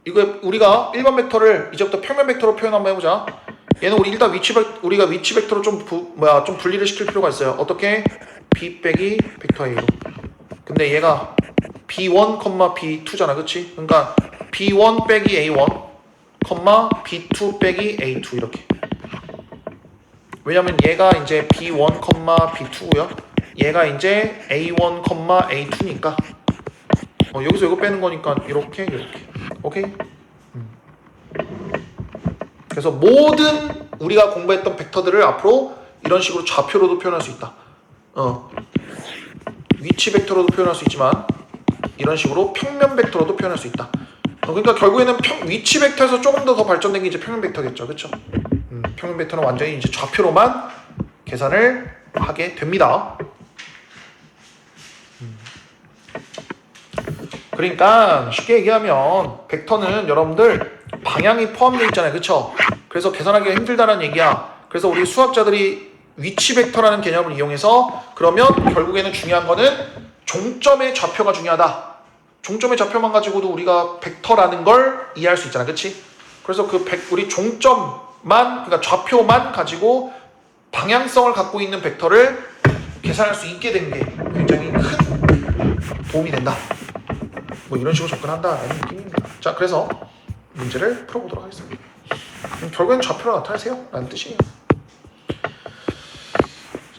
이거 우리가 일반 벡터를 이제부터 평면 벡터로 표현 한번 해보자. 얘는 우리가 위치 벡터로 좀 분리를 시킬 필요가 있어요. 어떻게? B 빼기 벡터 A로. 근데 얘가 B1, B2잖아, 그치? 그러니까 B1 빼기 A1, B2 빼기 A2 이렇게. 왜냐면 얘가 이제 B1, B2고요. 얘가 이제 A1, A2니까 여기서 이거 빼는 거니까 이렇게. 오케이? 그래서 모든 우리가 공부했던 벡터들을 앞으로 이런 식으로 좌표로도 표현할 수 있다. 위치 벡터로도 표현할 수 있지만 이런 식으로 평면 벡터로도 표현할 수 있다. 그러니까 결국에는 위치 벡터에서 조금 더 발전된 게 이제 평면 벡터겠죠, 그렇죠? 평면 벡터는 완전히 이제 좌표로만 계산을 하게 됩니다. 그러니까 쉽게 얘기하면 벡터는 여러분들 방향이 포함되어 있잖아요, 그렇죠? 그래서 계산하기가 힘들다는 얘기야. 그래서 우리 수학자들이 위치 벡터라는 개념을 이용해서 그러면 결국에는 중요한 거는 종점의 좌표가 중요하다. 종점의 좌표만 가지고도 우리가 벡터라는 걸 이해할 수 있잖아, 그렇지? 그래서 우리 종점만, 그러니까 좌표만 가지고 방향성을 갖고 있는 벡터를 계산할 수 있게 된 게 굉장히 큰 도움이 된다. 뭐 이런 식으로 접근한다라는 느낌입니다. 자, 그래서 문제를 풀어보도록 하겠습니다. 결국엔 좌표로 나타내세요 라는 뜻이에요.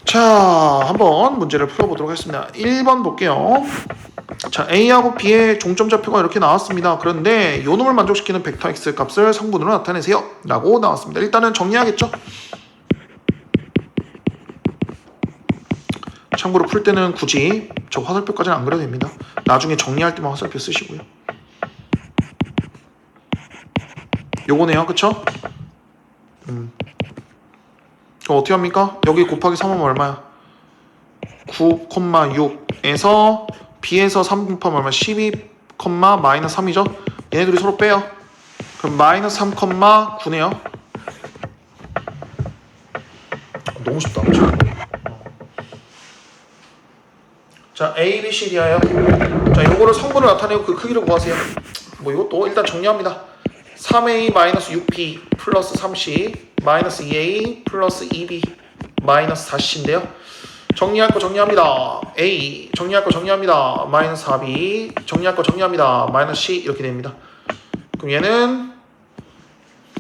자, 한번 문제를 풀어보도록 하겠습니다. 1번 볼게요. 자, A하고 B의 종점 좌표가 이렇게 나왔습니다. 그런데 요놈을 만족시키는 벡터 X 값을 성분으로 나타내세요 라고 나왔습니다. 일단은 정리하겠죠. 참고로 풀 때는 굳이 저 화살표까지는 안 그려도 됩니다. 나중에 정리할 때만 화살표 쓰시고요. 요거네요, 그쵸? 어떻게 합니까? 여기 곱하기 3하면 얼마야? 9,6에서 B에서 3 곱하면 얼마? 12, 마이너스 3이죠? 얘네들이 서로 빼요. 그럼 마이너스 3,9네요. 너무 쉽다, 그쵸? 자, A, B, C, D하여. 자, 요거를 성분을 나타내고 그 크기를 구하세요. 뭐 이것도 일단 정리합니다. 3A 마이너스 6B 플러스 3C 마이너스 2A 플러스 2B 마이너스 4C인데요. 정리할 거 정리합니다. A 정리할 거 정리합니다. 마이너스 4B 정리할 거 정리합니다. 마이너스 C 이렇게 됩니다. 그럼 얘는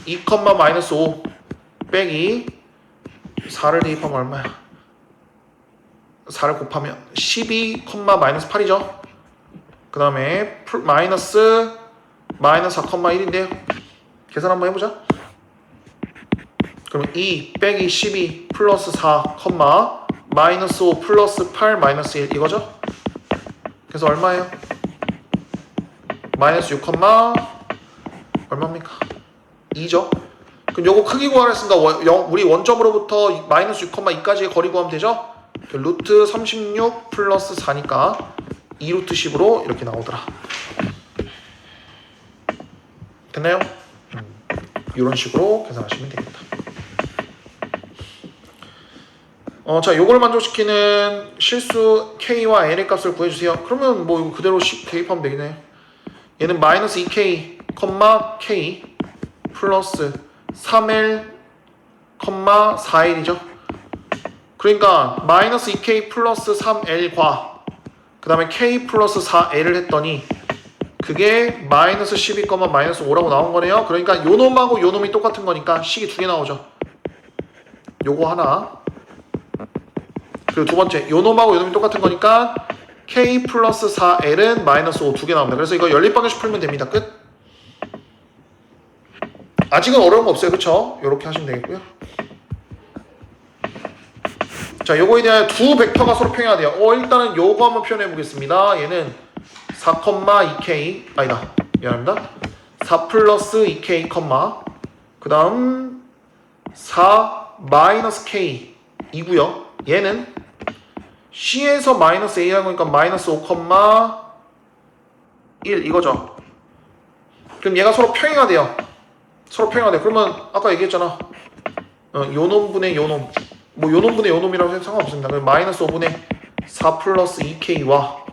2, 마이너스 5 빼기 4를 대입하면 얼마야? 4를 곱하면 12, 마이너스 8이죠. 그 다음에 마이너스 4,1인데요. 계산 한번 해보자. 그러면 2 빼기 12 플러스 4, 마이너스 5 플러스 8 마이너스 1 이거죠? 그래서 얼마예요? 마이너스 6, 얼마입니까? 2죠? 그럼 요거 크기 구하라 했으니까 우리 원점으로부터 마이너스 6,2까지의 거리 구하면 되죠? 루트 36 플러스 4니까 2루트 10으로 이렇게 나오더라. 됐나요? 이런 식으로 계산하시면 되겠다. 자, 요걸 만족시키는 실수 K와 L의 값을 구해주세요. 그러면 뭐 이거 그대로 대입하면 되겠네. 얘는 마이너스 2K, K 플러스 3L, 4L이죠. 그러니까 마이너스 2K 플러스 3L과 그 다음에 K 플러스 4L을 했더니 그게 마이너스 12, 마이너스 5라고 나온 거네요. 그러니까 요놈하고 요놈이 똑같은 거니까 식이 두 개 나오죠. 요거 하나, 그리고 두 번째 요놈하고 요놈이 똑같은 거니까 K 플러스 4L은 마이너스 5 두 개 나옵니다. 그래서 이거 연립방정식 풀면 됩니다. 끝. 아직은 어려운 거 없어요, 그쵸? 요렇게 하시면 되겠고요. 자, 요거에 대한 두 벡터가 서로 평행해야 돼요. 일단은 요거 한번 표현해 보겠습니다. 얘는 4, 2K 아니다, 미안합니다. 4 플러스 2K, 그 다음 4 마이너스 K 이고요. 얘는 C에서 마이너스 A라는 거니까 마이너스 5, 1 이거죠. 그럼 얘가 서로 평행해야 돼요. 서로 평행해야 돼. 그러면 아까 얘기했잖아. 요놈분의 요놈, 뭐 요놈분의 요놈이라고 해도 상관없습니다. 그럼 마이너스 5분의 4 플러스 2K와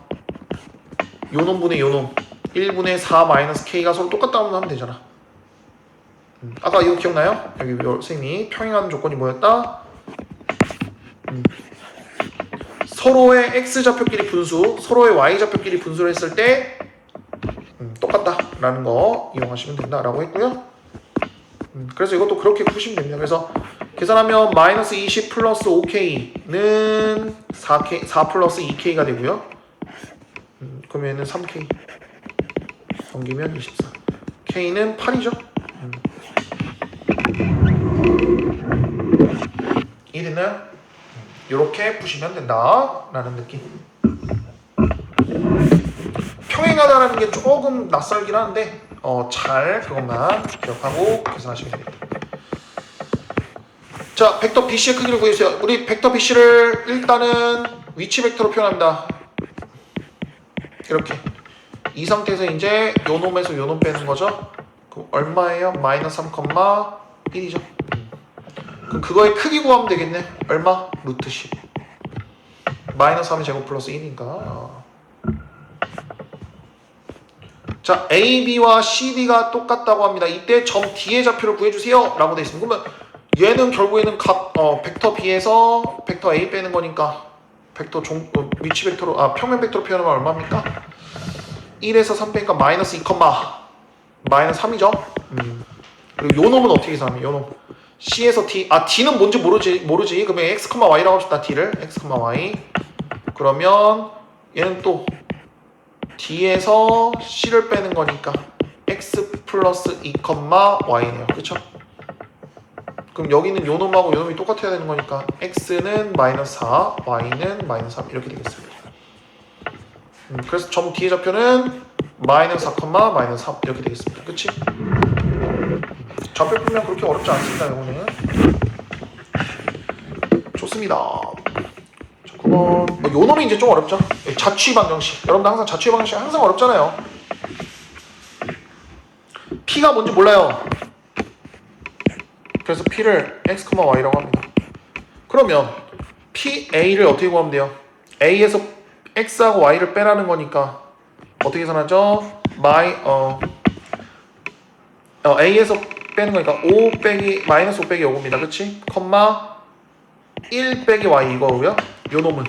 요놈분의 요놈 1분의 4 마이너스 K가 서로 똑같다고 하면 되잖아. 아까 이거 기억나요? 여기 선생님이 평행하는 조건이 뭐였다? 서로의 X좌표끼리 분수, 서로의 Y좌표끼리 분수를 했을 때 똑같다라는 거 이용하시면 된다라고 했고요. 그래서 이것도 그렇게 푸시면 됩니다. 그래서 계산하면 마이너스 20 플러스 5K는 4K, 4 플러스 2K가 되고요. 그러면은 3K 넘기면 24. K는 8이죠. 이해됐나요? 이렇게 푸시면 된다라는 느낌. 평행하다라는 게 조금 낯설긴 한데 잘 그것만 기억하고 계산하시면 됩니다. 자, 벡터 BC의 크기를 구해주세요. 우리 벡터 BC를 일단은 위치 벡터로 표현합니다. 이렇게 이 상태에서 이제 요 놈에서 요 놈 빼는 거죠. 그럼 얼마예요? 마이너스 3,1이죠. 그럼 그거의 크기 구하면 되겠네. 얼마? 루트 10. 마이너스 3의 제곱 플러스 1이니까. 자, AB와 CD가 똑같다고 합니다. 이때 점 D의 좌표를 구해주세요 라고 돼 있습니다. 그러면 얘는 결국에는 각 벡터 B에서 벡터 A 빼는 거니까 벡터 위치 벡터로 평면 벡터로 표현하면 얼마입니까? 1에서 3 빼니까 마이너스 2, 마이너스 3이죠. 그리고 요 놈은 어떻게 계산하면 요 놈 C에서 D, D는 뭔지 모르지. 그러면 X, Y라고 합시다. D를 X, Y. 그러면 얘는 또 D에서 C를 빼는 거니까 X 플러스 2, Y네요. 그쵸? 그럼 여기는 요 놈하고 요 놈이 똑같아야 되는 거니까 X는 마이너스 4, Y는 마이너스 3 이렇게 되겠어요. 그래서 점 D의 좌표는 마이너스 4, 마이너스 3 이렇게 되겠습니다. 그치? 좌표 풀면 그렇게 어렵지 않습니다. 이거는 좋습니다. 자, 9번 요 놈이 이제 좀 어렵죠. 자취 방정식. 여러분들 항상 자취 방정식 항상 어렵잖아요. P가 뭔지 몰라요. 그래서 P를 X, Y라고 합니다. 그러면 PA를 어떻게 구하면 돼요? A에서 X하고 Y를 빼라는 거니까 어떻게 계산하죠? A에서 빼는 거니까 5 빼기 마이너스 5 빼기 요겁니다. 그치? 컴마 1 빼기 Y 이거고요. 요 놈은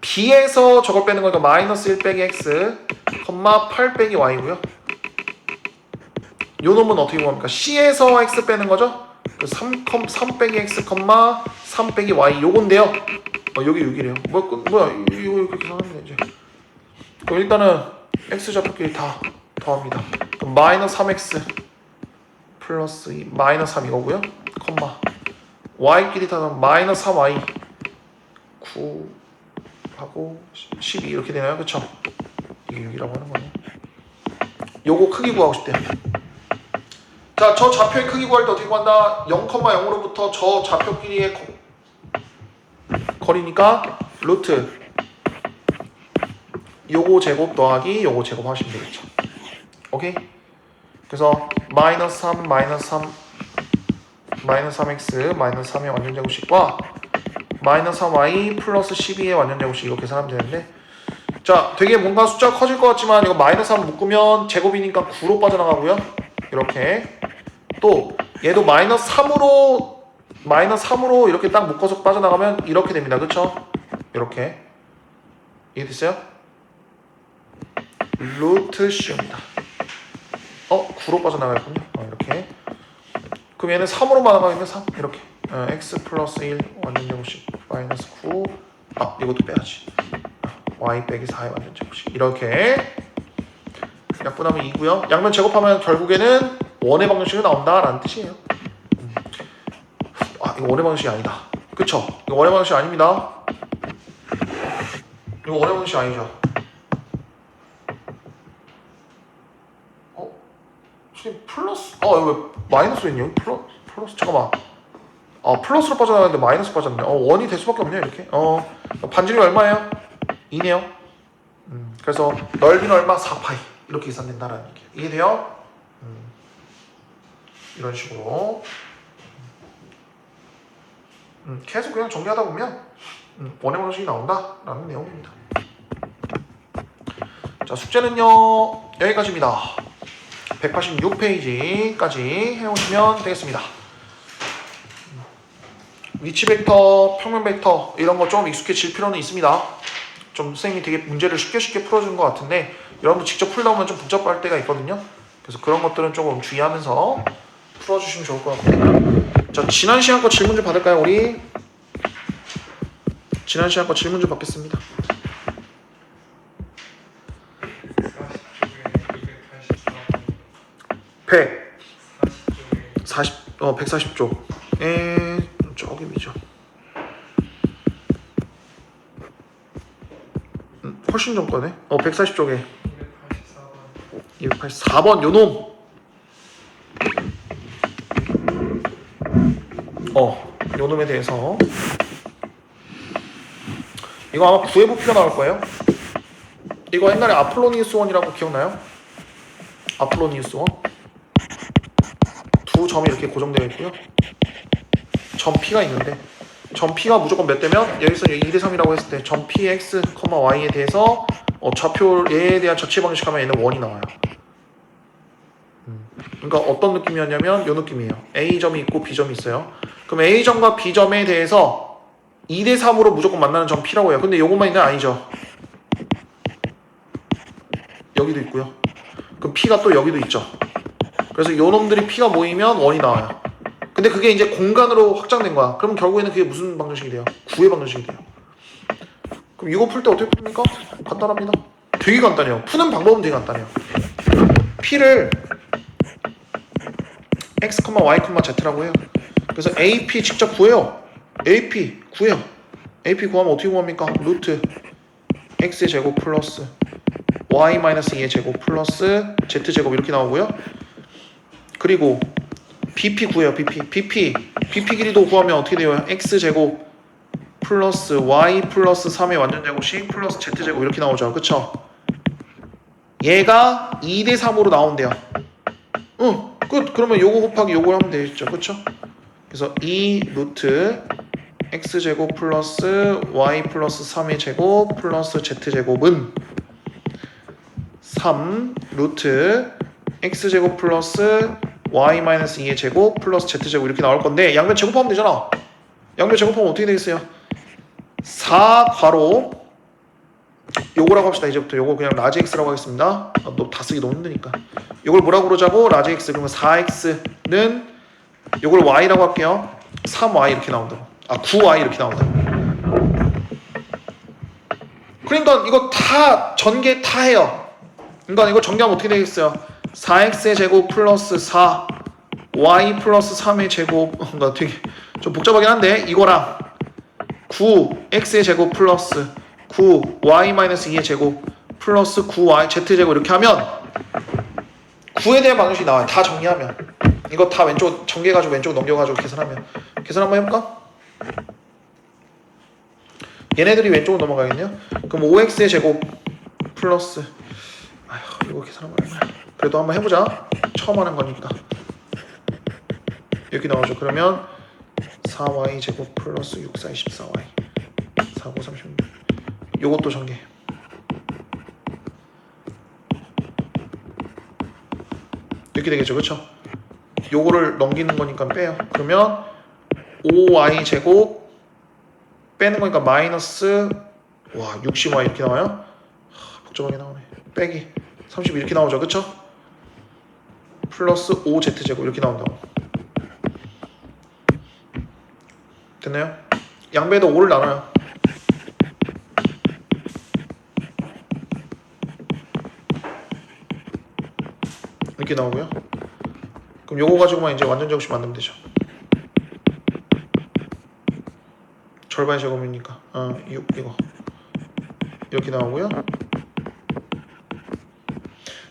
B에서 저걸 빼는 거니까 마이너스 1 빼기 X 컴마 8 빼기 Y고요. 요 놈은 어떻게 구합니까? C에서 X 빼는 거죠? 3 빼기 X, 3 빼기 Y 요건데요. 여기 6이래요. 뭐야 이거 이렇게 계산하면 되지. 그럼 일단은 X 좌표끼리 다 더합니다. 그럼 마이너스 3X 플러스 2 마이너스 3 이거고요. 컴마 Y끼리 다 더하면 마이너스 3Y 9 하고 12 이렇게 되나요? 그쵸? 이게 6이라고 하는 거네. 요거 크기 구하고 싶대요. 자, 저 좌표의 크기 구할 때 어떻게 구한다? 0,0으로부터 저 좌표끼리의 거리니까 루트 요거 제곱 더하기 요거 제곱 하시면 되겠죠. 오케이? 그래서 마이너스 3, 마이너스 3, 마이너스 3x, 마이너스 3의 완전제곱식과 마이너스 3y 플러스 12의 완전제곱식 이거 계산하면 되는데 자, 되게 뭔가 숫자가 커질 것 같지만 이거 마이너스 3 묶으면 제곱이니까 9로 빠져나가고요. 이렇게 또 얘도 마이너스 3으로 이렇게 딱 묶어서 빠져나가면 이렇게 됩니다. 그쵸? 이렇게 이해됐어요? 루트 씌웁니다. 9로 빠져나가겠군요. 이렇게 그럼 얘는 3으로 나가겠네. 3 이렇게 x 플러스 1 완전제곱식 마이너스 9 이것도 빼야지. y 빼기 4의 완전제곱식 이렇게 약분하면 2고요. 양면 제곱하면 결국에는 원의 방정식이 나온다라는 뜻이에요. 이거 원의 방정식이 아니다. 그쵸? 이거 원의 방정식 아닙니다. 이거 원의 방정식 아니죠. 선생님 플러스 이거 왜 마이너스 있냐? 플러스 잠깐만. 플러스로 빠져나가는데 마이너스 빠졌네. 원이 될 수밖에 없네요. 이렇게. 반지름이 얼마예요? 2네요. 그래서 넓이는 얼마? 4파이 이렇게 계산된다라는 얘기예요. 이해돼요? 이런 식으로 계속 그냥 정리하다 보면 원의 방정식이 나온다라는 내용입니다. 자, 숙제는요 여기까지입니다. 186페이지까지 해오시면 되겠습니다. 위치 벡터, 평면 벡터 이런 거 좀 익숙해질 필요는 있습니다. 좀 선생님이 되게 문제를 쉽게 풀어준 것 같은데 여러분도 직접 풀다 보면 좀 복잡할 때가 있거든요. 그래서 그런 것들은 조금 주의하면서 풀어주시면 좋을 것 같고요. 자, 지난 시간 거 질문 좀 받을까요, 우리? 지난 시간 거 질문 좀 받겠습니다. 140쪽에 저기 위죠. 훨씬 전 거네. 140쪽에 284번 요놈. 요놈에 대해서 이거 아마 구해부피가 나올 거예요. 이거 옛날에 아폴로니우스 원이라고 기억나요? 아폴로니우스 원. 두 점이 이렇게 고정되어 있고요. 점 P가 있는데 점 P가 무조건 몇 대면 여기서 2대 3이라고 했을 때 점 Px, Y에 대해서 좌표에 대한 자취 방식하면 얘는 원이 나와요. 그러니까 어떤 느낌이었냐면 이 느낌이에요. A점이 있고 B점이 있어요. 그럼 A점과 B점에 대해서 2대 3으로 무조건 만나는 점 P라고 해요. 근데 이것만 있는 아니죠. 여기도 있고요. 그럼 P가 또 여기도 있죠. 그래서 요 놈들이 P가 모이면 원이 나와요. 근데 그게 이제 공간으로 확장된 거야. 그럼 결국에는 그게 무슨 방정식이 돼요? 구의 방정식이 돼요. 그럼 이거 풀 때 어떻게 풉니까? 간단합니다. 되게 간단해요. 푸는 방법은 되게 간단해요. P를 x, y, z라고 해요. 그래서 AP 직접 구해요. AP 구해요. AP 구하면 어떻게 구합니까? 루트 x의 제곱 플러스 y 마이너스 2의 제곱 플러스 z 제곱 이렇게 나오고요. 그리고 BP 구해요. BP 길이도 구하면 어떻게 돼요? x 제곱 플러스 y 플러스 3의 완전제곱씩 플러스 z 제곱 이렇게 나오죠. 그쵸? 얘가 2대 3으로 나온대요. 끝. 그러면 요거 곱하기 요걸 하면 되겠죠. 그쵸? 그래서 2 루트 x제곱 플러스 y 플러스 3의 제곱 플러스 z제곱은 3 루트 x제곱 플러스 y 마이너스 2의 제곱 플러스 z제곱 이렇게 나올 건데 양변 제곱하면 되잖아. 양변 제곱하면 어떻게 되겠어요? 4 괄호 요거라고 합시다. 이제부터 요거 그냥 라지 x라고 하겠습니다. 너 다 쓰기 너무 힘드니까. 요걸 뭐라고 그러자고? 라지 x. 그러면 4x는 요걸 y라고 할게요. 3y 이렇게 나온다고. 9y 이렇게 나온다고. 그러니까 이거 다 전개 다 해요. 그러니까 이거 정리하면 어떻게 되겠어요? 4x의 제곱 플러스 4 y 플러스 3의 제곱. 그러니까 되게 좀 복잡하긴 한데 이거랑 9x의 제곱 플러스 9y 마이너스 2의 제곱 플러스 9y z제곱 이렇게 하면 9에 대한 방정식이 나와요. 다 정리하면. 이거 다 왼쪽 정리해가지고 왼쪽 넘겨가지고 계산하면. 계산 한번 해볼까? 얘네들이 왼쪽으로 넘어가겠네요. 그럼 5x의 제곱 플러스 이거 계산 한번 해봐요. 그래도 한번 해보자. 처음 하는 거니까. 이렇게 나오죠. 그러면 4y 제곱 플러스 6, 4, 24y 4, 9, 36 요것도 전개. 이렇게 되겠죠. 그쵸? 요거를 넘기는 거니까 빼요. 그러면 5y 제곱 빼는 거니까 마이너스 60y 이렇게 나와요. 복잡하게 나오네. 빼기 30 이렇게 나오죠. 그쵸? 플러스 5z 제곱 이렇게 나온다고. 됐나요? 양배에다 5를 나눠요. 이렇게 나오고요. 그럼 요거 가지고만 이제 완전 제곱식 만들면 되죠. 절반의 제곱이니까 6 이거 이렇게 나오고요.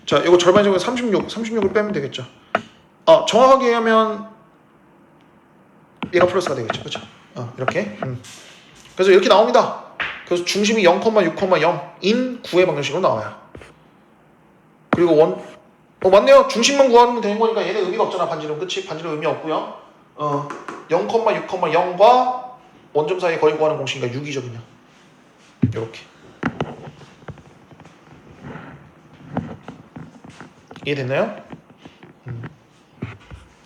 자, 이거 절반의 제곱은 36을 빼면 되겠죠. 정확하게 하면 얘가 플러스가 되겠죠. 그렇죠? 이렇게. 그래서 이렇게 나옵니다. 그래서 중심이 0,6,0인 9의 방정식으로 나와요. 그리고 맞네요. 중심만 구하면 되는 거니까 얘네 의미가 없잖아. 반지름. 그치? 반지름 의미 없고요. 0,6,0과 원점 사이에 거리 구하는 공식이니까 6이죠. 그냥 이렇게. 이해됐나요?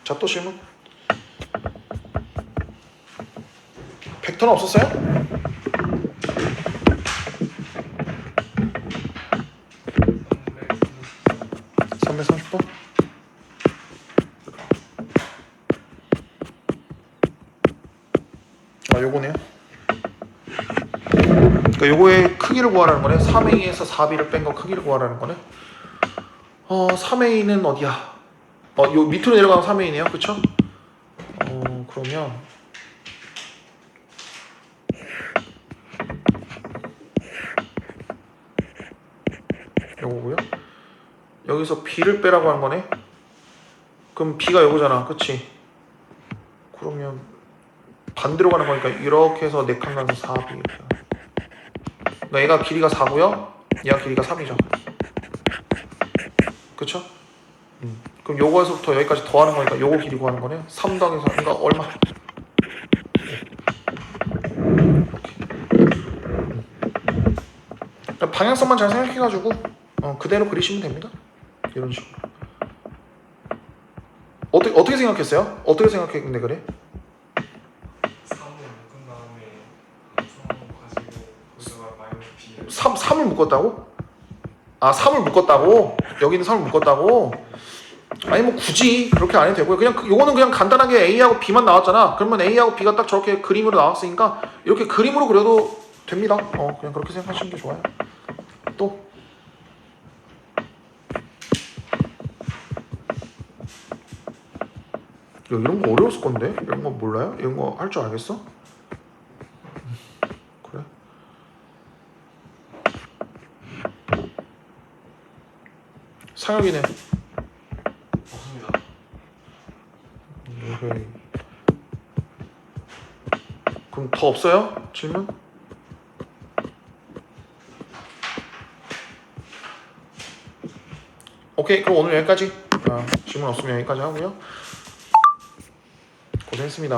자, 또 질문. 벡터는 없었어요? 330번? 요거네요. 그러니까 요거의 크기를 구하라는 거네. 3A에서 4B를 뺀 거 크기를 구하라는 거네. 3A는 어디야? 요 밑으로 내려가면 3A네요. 그쵸? 그러면 요거고요. 여기서 B를 빼라고 하는 거네. 그럼 B가 요거잖아. 그치? 그러면 반대로 가는 거니까 이렇게 해서 4칸 가서 4B 이렇게. 그러니까 얘가 길이가 4고요. 얘가 길이가 3이죠. 그쵸? 그럼 요거에서부터 여기까지 더하는 거니까 요거 길이 구하는 거네. 3 더하기 4. 그러니까 얼마? 그러니까 방향성만 잘 생각해가지고 그대로 그리시면 됩니다. 이런 식으로. 어떻게 생각했어요? 어떻게 생각했는데 그래? 3을 묶은 다음에 합성하고 가지고 거기다가 마이너스 B를 3을 묶었다고? 3을 묶었다고? 여기는 3을 묶었다고? 아니 뭐 굳이 그렇게 안 해도 되고요. 그냥 요거는 그냥 간단하게 A하고 B만 나왔잖아. 그러면 A하고 B가 딱 저렇게 그림으로 나왔으니까 이렇게 그림으로 그려도 됩니다. 그냥 그렇게 생각하시는 게 좋아요. 또 이런 거 어려웠을 건데? 이런 거 몰라요? 이런 거 할 줄 알겠어? 그래? 상혁이네. 없습니다. 오케이. 그럼 더 없어요? 질문? 오케이, 그럼 오늘 여기까지. 질문 없으면 여기까지 하고요. 고생했습니다.